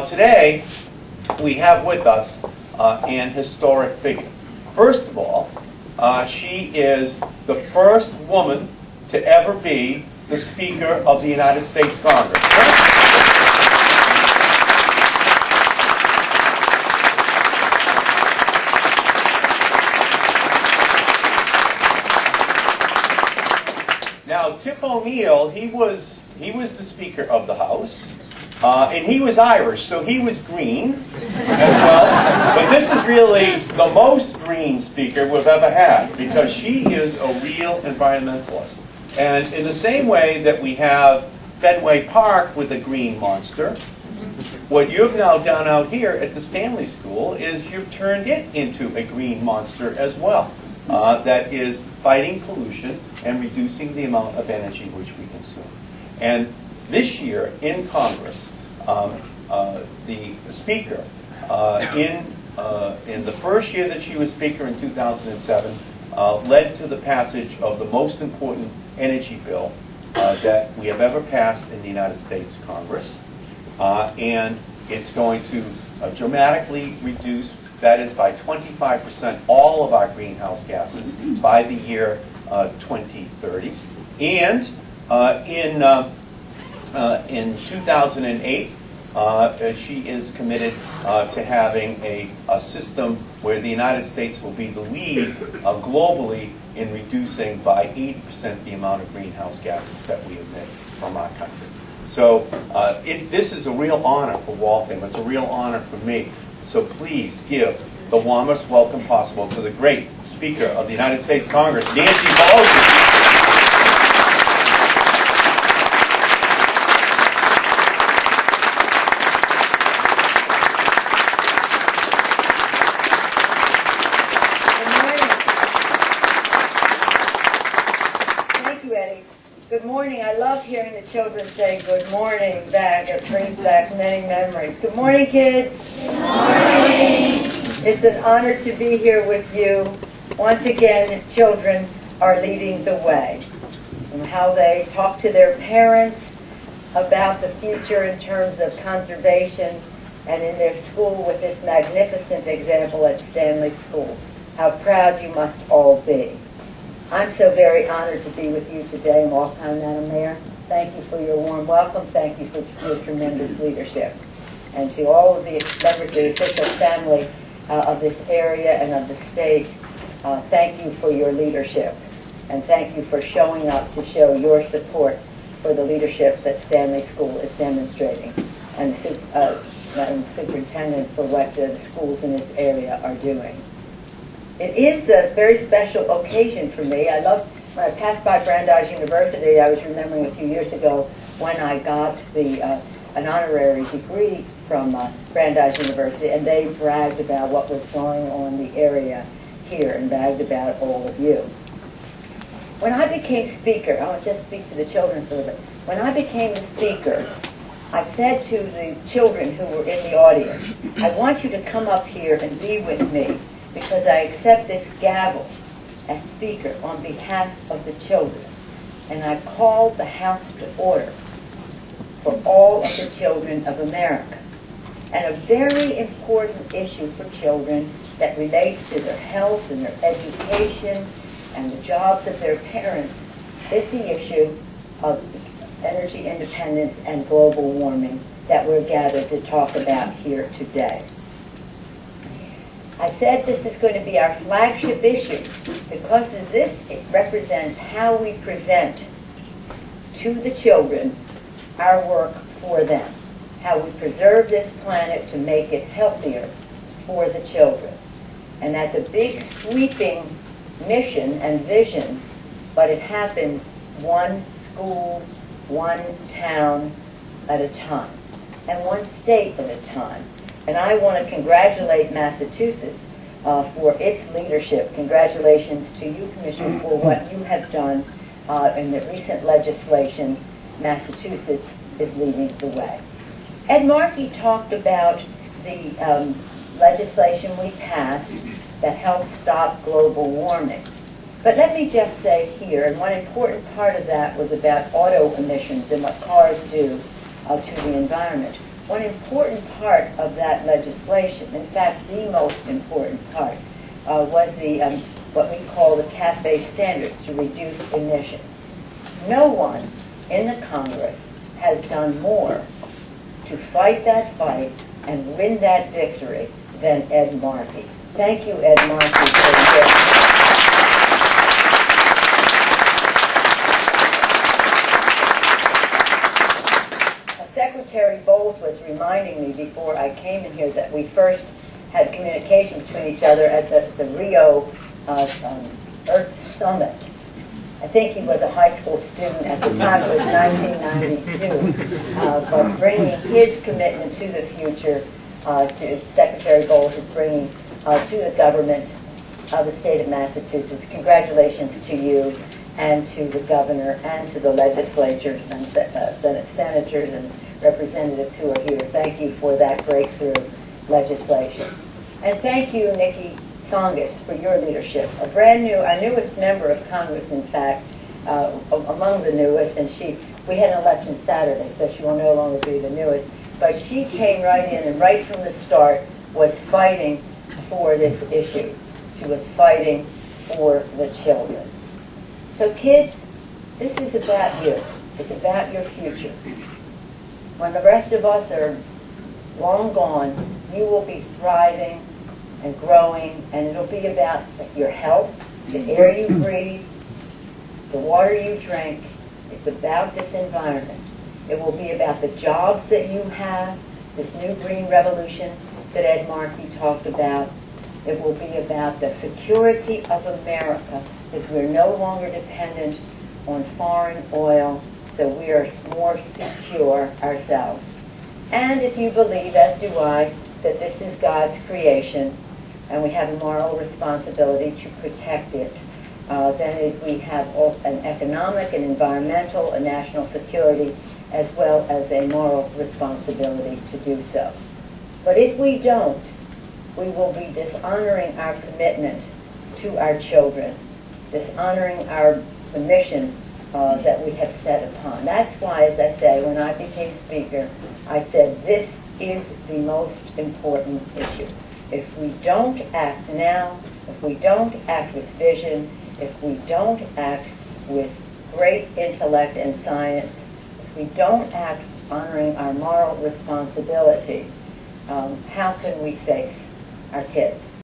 Today, we have with us an historic figure. First of all, she is the first woman to ever be the Speaker of the United States Congress. Now, Tip O'Neill, he was the Speaker of the House. And he was Irish, so he was green as well. But this is really the most green speaker we've ever had, because she is a real environmentalist. And in the same way that we have Fenway Park with a green monster, what you've now done out here at the Stanley School is you've turned it into a green monster as well. That is fighting pollution and reducing the amount of energy which we consume. And this year in Congress, the Speaker, in the first year that she was Speaker in 2007, led to the passage of the most important energy bill that we have ever passed in the United States Congress. And it's going to dramatically reduce, that is by 25%, all of our greenhouse gases by the year 2030. And in 2008, she is committed to having a system where the United States will be the lead globally in reducing by 80% the amount of greenhouse gases that we emit from our country. So this is a real honor for Waltham. It's a real honor for me. So please give the warmest welcome possible to the great Speaker of the United States Congress, Nancy Pelosi. Good morning. I love hearing the children say good morning back. It brings back many memories. Good morning, kids. Good morning. It's an honor to be here with you. Once again, children are leading the way in how they talk to their parents about the future in terms of conservation, and in their school with this magnificent example at Stanley School. How proud you must all be. I'm so very honored to be with you today in Waltham, Madam Mayor. Thank you for your warm welcome. Thank you for your tremendous leadership. And to all of the members of the official family of this area and of the state, thank you for your leadership. And thank you for showing up to show your support for the leadership that Stanley School is demonstrating. And Madam Superintendent, for what the schools in this area are doing. It is a very special occasion for me. I love, when I passed by Brandeis University, I was remembering a few years ago when I got an honorary degree from Brandeis University, and they bragged about what was going on in the area here and bragged about all of you. When I became Speaker, I'll just speak to the children for a little bit. When I became the Speaker, I said to the children who were in the audience, I want you to come up here and be with me, because I accept this gavel as Speaker on behalf of the children. And I called the House to order for all of the children of America. And a very important issue for children that relates to their health and their education and the jobs of their parents is the issue of energy independence and global warming that we're gathered to talk about here today. I said this is going to be our flagship issue because it represents how we present to the children our work for them, how we preserve this planet to make it healthier for the children. And that's a big sweeping mission and vision, but it happens one school, one town at a time, and one state at a time. And I want to congratulate Massachusetts for its leadership. Congratulations to you, Commissioner, for what you have done in the recent legislation. Massachusetts is leading the way. Ed Markey talked about the legislation we passed that helps stop global warming. But let me just say here, and one important part of that was about auto emissions and what cars do to the environment. one important part of that legislation, in fact, the most important part, was the what we call the CAFE standards to reduce emissions. No one in the Congress has done more to fight that fight and win that victory than Ed Markey. Thank you, Ed Markey, for this. Secretary Bowles was reminding me before I came in here that we first had communication between each other at the Rio Earth Summit. I think he was a high school student at the time. It was 1992. But bringing his commitment to the future, Secretary Bowles is bringing to the government of the state of Massachusetts. Congratulations to you and to the governor and to the legislature and senators and representatives who are here. Thank you for that breakthrough legislation. And thank you, Nikki Tsongas, for your leadership. Our newest member of Congress, in fact, among the newest, and we had an election Saturday, so she will no longer be the newest, but she came right in and right from the start was fighting for this issue. She was fighting for the children. So kids, this is about you. It's about your future. When the rest of us are long gone, you will be thriving and growing, and it'll be about your health, the air you breathe, the water you drink. It's about this environment. It will be about the jobs that you have, this new green revolution that Ed Markey talked about. It will be about the security of America, because we're no longer dependent on foreign oil, so we are more secure ourselves. And if you believe, as do I, that this is God's creation, and we have a moral responsibility to protect it, then we have an economic, an environmental, a national security, as well as a moral responsibility to do so. But if we don't, we will be dishonoring our commitment to our children, dishonoring the mission that we have set upon. That's why, as I say, when I became Speaker, I said this is the most important issue. If we don't act now, if we don't act with vision, if we don't act with great intellect and science, if we don't act honoring our moral responsibility, how can we face our kids?